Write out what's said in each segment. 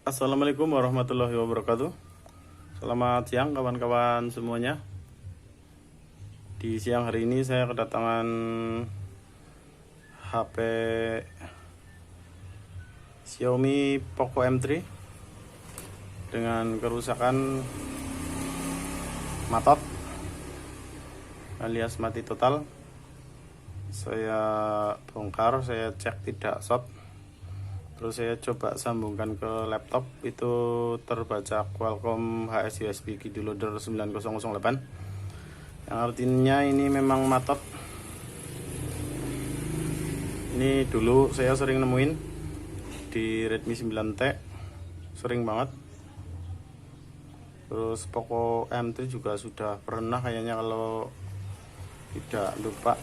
Assalamualaikum warahmatullahi wabarakatuh. Selamat siang kawan-kawan semuanya. Di siang hari ini saya kedatangan HP Xiaomi Poco M3 dengan kerusakan matot alias mati total. Saya bongkar, saya cek tidak short. Terus saya coba sambungkan ke laptop, itu terbaca Qualcomm HS USB Key Loader 9008, yang artinya ini memang matot. Ini dulu saya sering nemuin di Redmi 9T, sering banget. Terus Poco M3 juga sudah pernah kayaknya, kalau tidak lupa,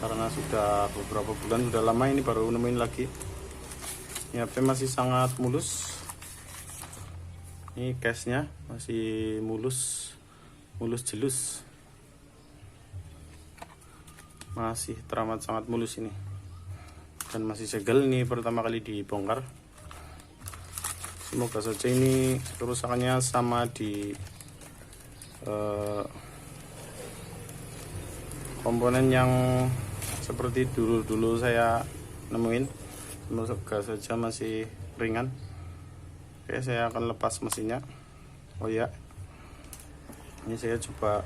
karena sudah beberapa bulan, sudah lama ini baru nemuin lagi. Ini HP masih sangat mulus. Ini case-nya masih mulus jelus. Masih teramat sangat mulus ini. Dan masih segel, ini pertama kali dibongkar. Semoga saja ini kerusakannya sama di komponen yang seperti dulu saya nemuin. Semoga saja masih ringan. Oke, saya akan lepas mesinnya. Oh ya, ini saya coba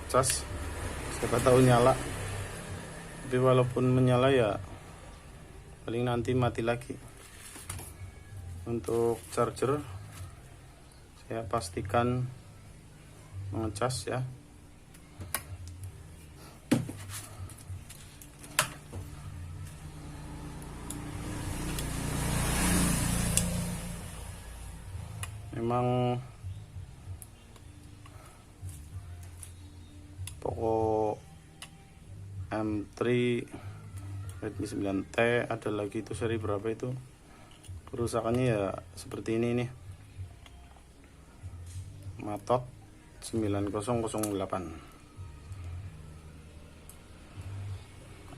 cas, siapa tahu nyala. Tapi walaupun menyala ya paling nanti mati lagi. Untuk charger saya pastikan mengecas ya. Memang Poco M3 Redmi 9T, ada lagi itu seri berapa itu, kerusakannya ya seperti ini nih, matot 9008.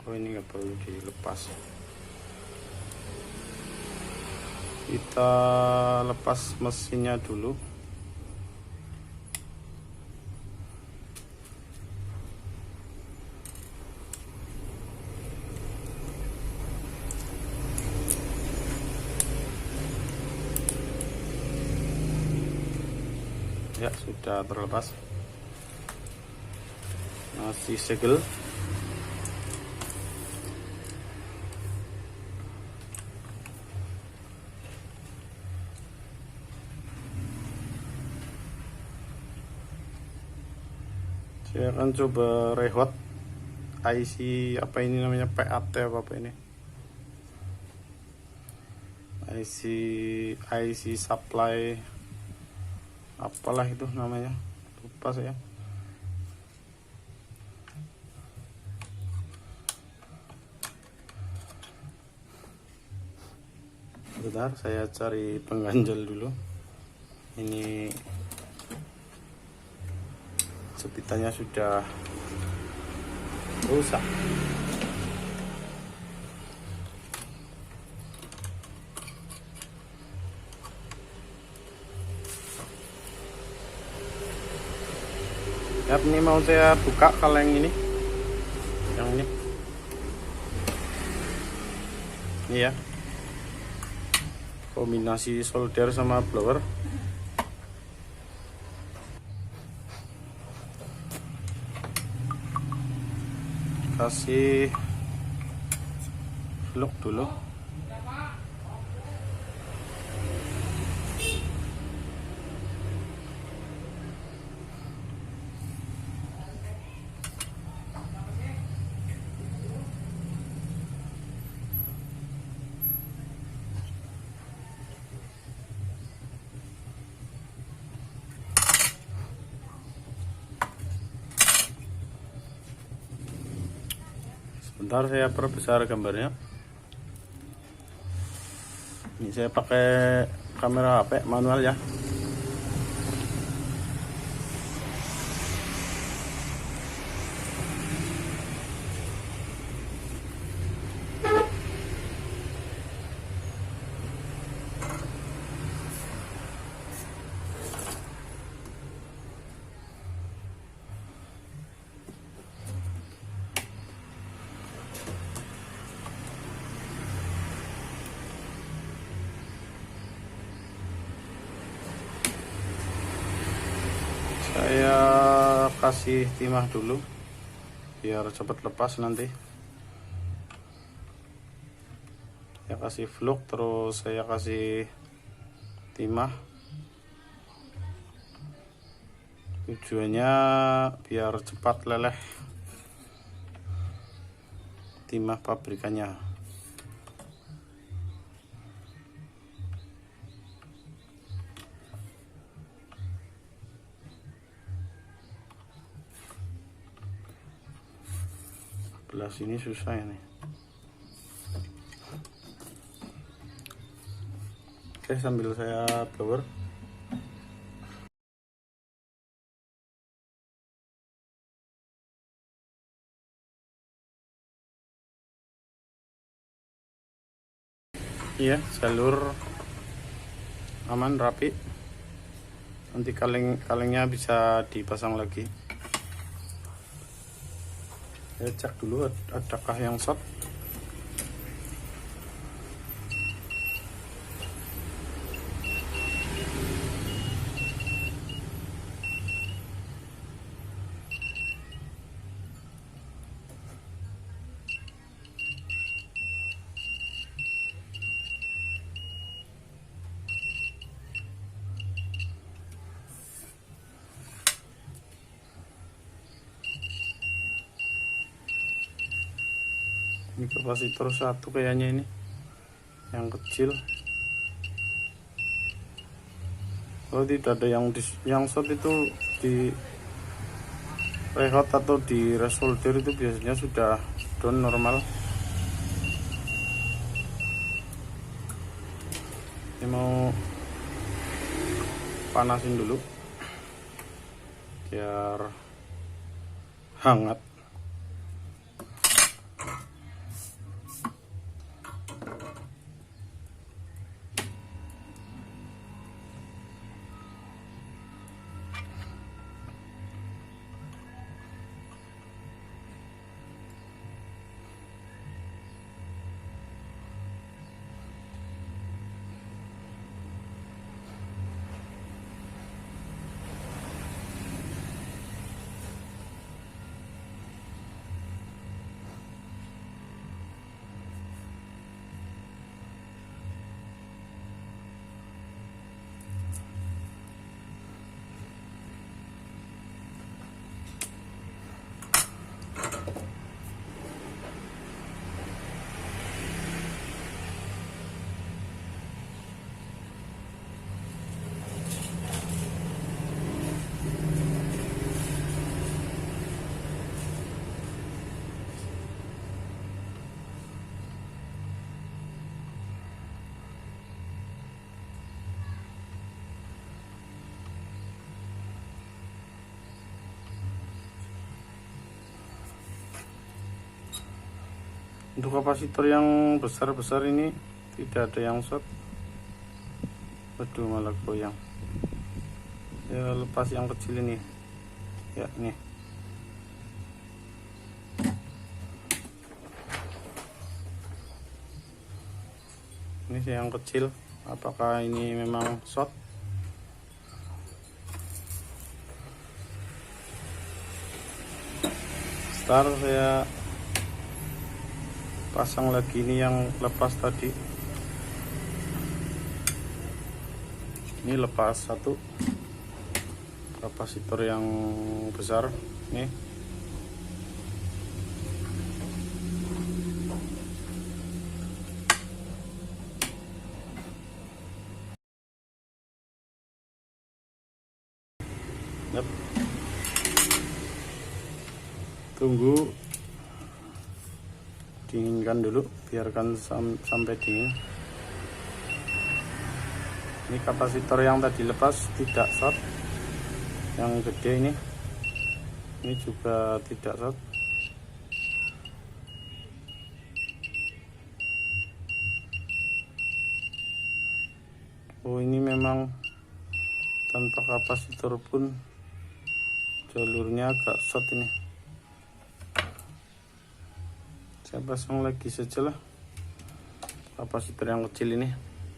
Oh, ini nggak perlu dilepas. Kita lepas mesinnya dulu. Ya, sudah terlepas. Masih segel. Saya akan coba rehot IC apa ini namanya, PAT apa ini, IC supply apalah itu namanya, lupa saya. Bentar, saya cari pengganjal dulu. Ini jepitannya sudah rusak. Ya, ini mau saya buka kalau yang ini, ini ya, kombinasi solder sama blower. Kasih lock dulu. Bentar, saya perbesar gambarnya. Ini saya pakai kamera HP manual ya. saya kasih timah dulu biar cepat lepas nanti. Saya kasih fluk, terus saya kasih timah. Tujuannya biar cepat leleh timah pabrikannya. Belah sini susah ini. Oke, sambil saya blower. Iya, jalur aman, rapi. Nanti kalengnya bisa dipasang lagi. Saya cek dulu adakah yang short. Ini kapasitor satu kayaknya ini yang kecil. Kalau tidak ada yang short itu di rehot atau di resolder itu biasanya sudah down normal. Ini mau panasin dulu biar hangat. Untuk kapasitor yang besar-besar ini tidak ada yang short. Waduh, malah goyang. Ya, lepas yang kecil ini. Ya, nih. Ini yang kecil. Apakah ini memang short? Start saya pasang lagi ini yang lepas tadi. Ini lepas satu kapasitor yang besar nih. Yep. Tunggu dinginkan dulu, biarkan sampai dingin. Ini kapasitor yang tadi lepas tidak short, yang gede ini juga tidak short. Oh, ini memang tanpa kapasitor pun jalurnya agak short ini. Saya pasang lagi saja lah kapasitor yang kecil ini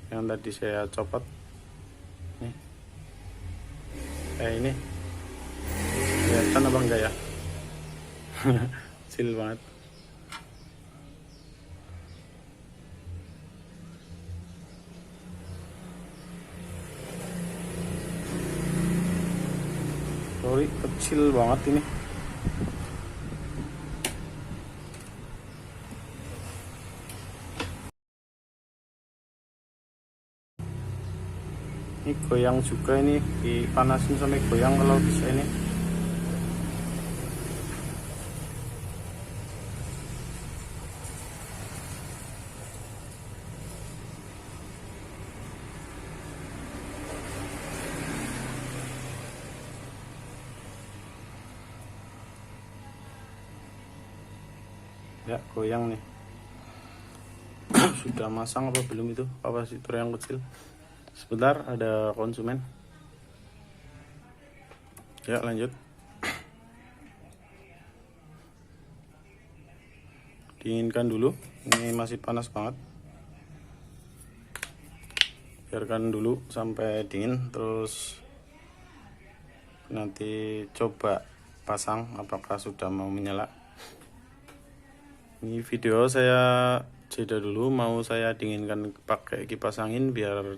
yang tadi saya copot nih, kayak ini. Kelihatan apa enggak ya? Kecil banget. Sorry, kecil banget ini. Ini goyang juga, ini dipanasin sampai goyang kalau bisa ini. Ya, goyang nih. Sudah masang apa belum itu kapasitor yang kecil? Sebentar, ada konsumen. Ya, lanjut. Dinginkan dulu. Ini masih panas banget. Biarkan dulu sampai dingin, terus nanti coba pasang apakah sudah mau menyala. Ini video saya jeda dulu, mau saya dinginkan pakai kipas angin biar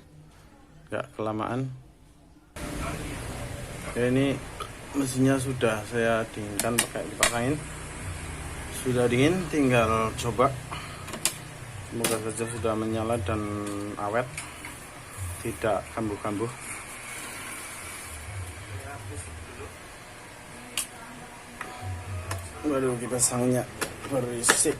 gak kelamaan. Oke, ini mesinnya sudah saya dinginkan pakai kipas angin. Sudah dingin, tinggal coba. Semoga saja sudah menyala dan awet, tidak kambuh-kambuh. Waduh, kipas anginnya berisik.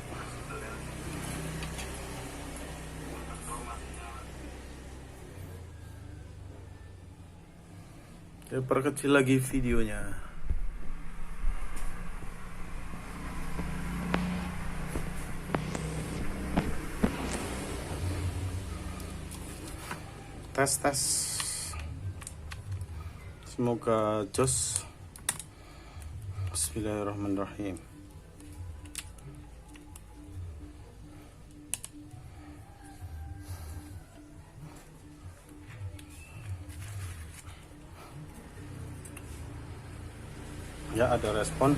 Saya perkecil lagi videonya. Tes. Semoga jos. Bismillahirrahmanirrahim. Ya, ada respon.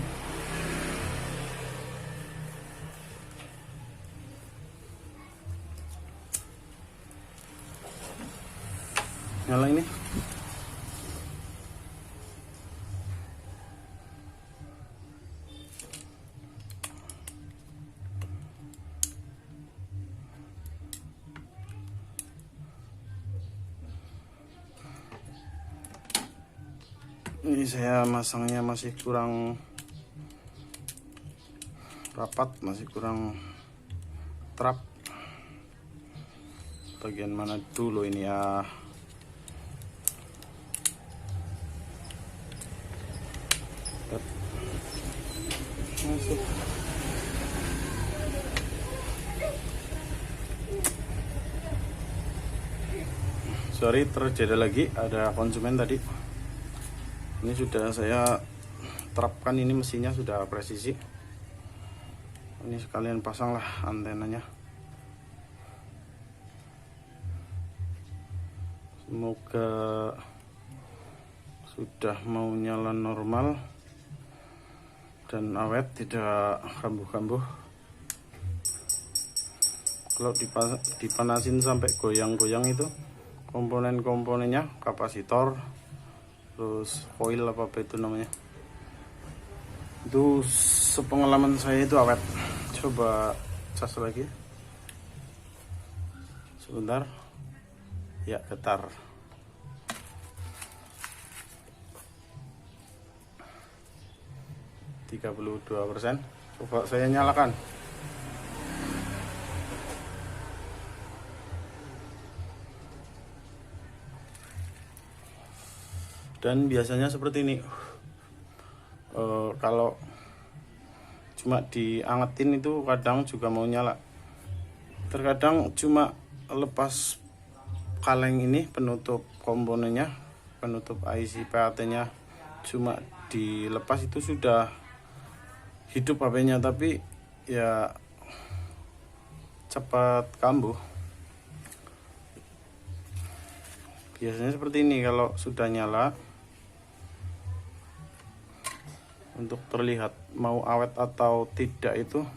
Nyala ini. Ini saya masangnya masih kurang rapat, masih kurang trap. Bagian mana dulu ini ya? Masuk. Sorry, terjadi lagi, ada konsumen tadi. Ini sudah saya terapkan, ini mesinnya sudah presisi. Ini sekalian pasanglah antenanya. Semoga sudah mau nyala normal dan awet, tidak kambuh-kambuh. Kalau dipanasin sampai goyang-goyang itu komponen-komponennya, kapasitor, terus coil apa itu namanya, itu sepengalaman saya itu awet. Coba cas lagi sebentar. Ya, getar. %32. Coba saya nyalakan. Dan biasanya seperti ini. Kalau cuma diangetin itu kadang juga mau nyala. Terkadang cuma lepas kaleng ini, penutup komponennya, penutup IC PAT nya cuma dilepas itu sudah hidup HP-nya, tapi ya cepat kambuh. Biasanya seperti ini kalau sudah nyala. Untuk terlihat mau awet atau tidak itu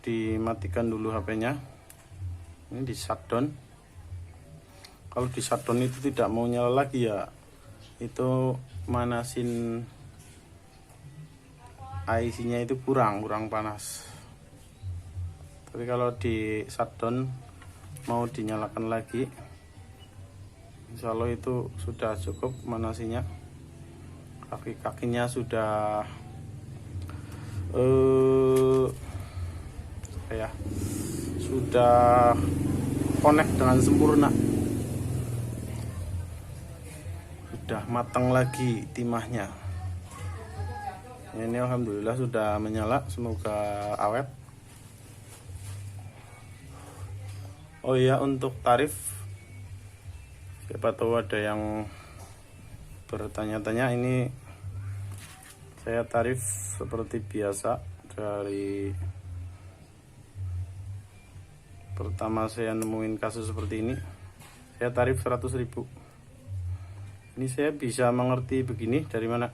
dimatikan dulu HP-nya. Ini di shutdown. Kalau di shutdown itu tidak mau nyala lagi ya, itu manasin IC-nya itu kurang panas. Tapi kalau di shutdown mau dinyalakan lagi, insya Allah itu sudah cukup manasinya. Kaki-kakinya sudah sudah connect dengan sempurna, sudah matang lagi timahnya. Ini alhamdulillah sudah menyala, semoga awet. Oh iya, untuk tarif, siapa tahu ada yang bertanya-tanya, ini saya tarif seperti biasa. Dari pertama saya nemuin kasus seperti ini, saya tarif 100.000. Ini saya bisa mengerti begini dari mana?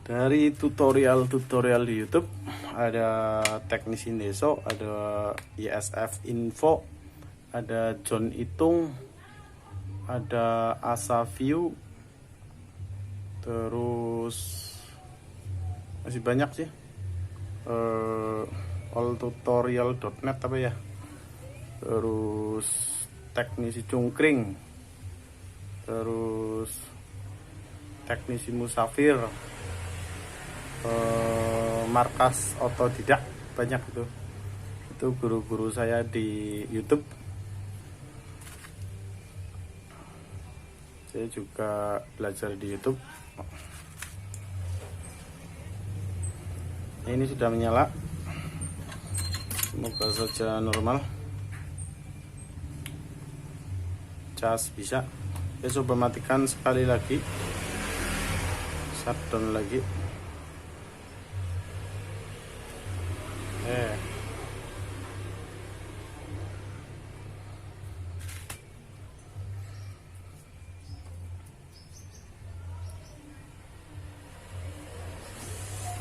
Dari tutorial di YouTube. Ada Teknisi Deso, ada ISF Info, ada John Itung, ada Asa View, terus masih banyak sih, alltutorial.net apa ya, terus Teknisi Cungkring, terus Teknisi Musafir, Markas Otodidak, banyak itu guru-guru saya di YouTube. Saya juga belajar di YouTube. Ini sudah menyala, semoga saja normal. Cas bisa. Saya coba matikan sekali lagi, shutdown lagi.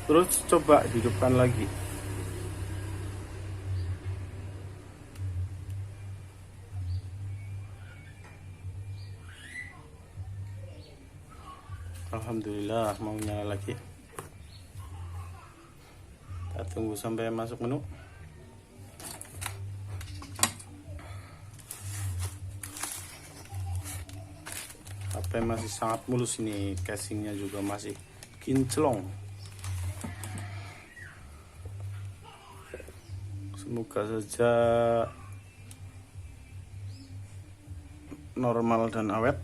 Terus coba hidupkan lagi. Alhamdulillah mau nyala lagi. Kita tunggu sampai masuk menu. HP masih sangat mulus ini, casingnya juga masih kinclong. Semoga saja normal dan awet,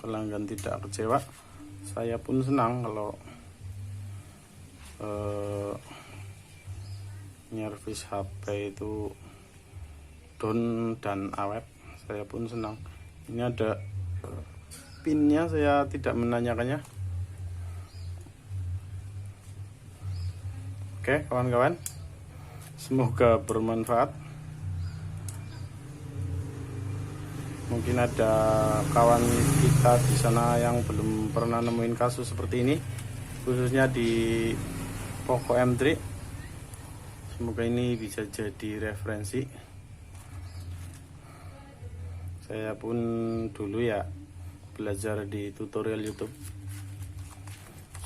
pelanggan tidak kecewa. Saya pun senang kalau nyervis HP itu down dan awet. Saya pun senang. Ini ada pinnya, saya tidak menanyakannya. Oke kawan-kawan, semoga bermanfaat. Mungkin ada kawan kita di sana yang belum pernah nemuin kasus seperti ini, khususnya di Poco M3. Semoga ini bisa jadi referensi. Saya pun dulu ya belajar di tutorial YouTube.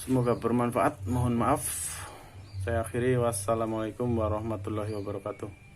Semoga bermanfaat. Mohon maaf. Saya akhiri, wassalamualaikum warahmatullahi wabarakatuh.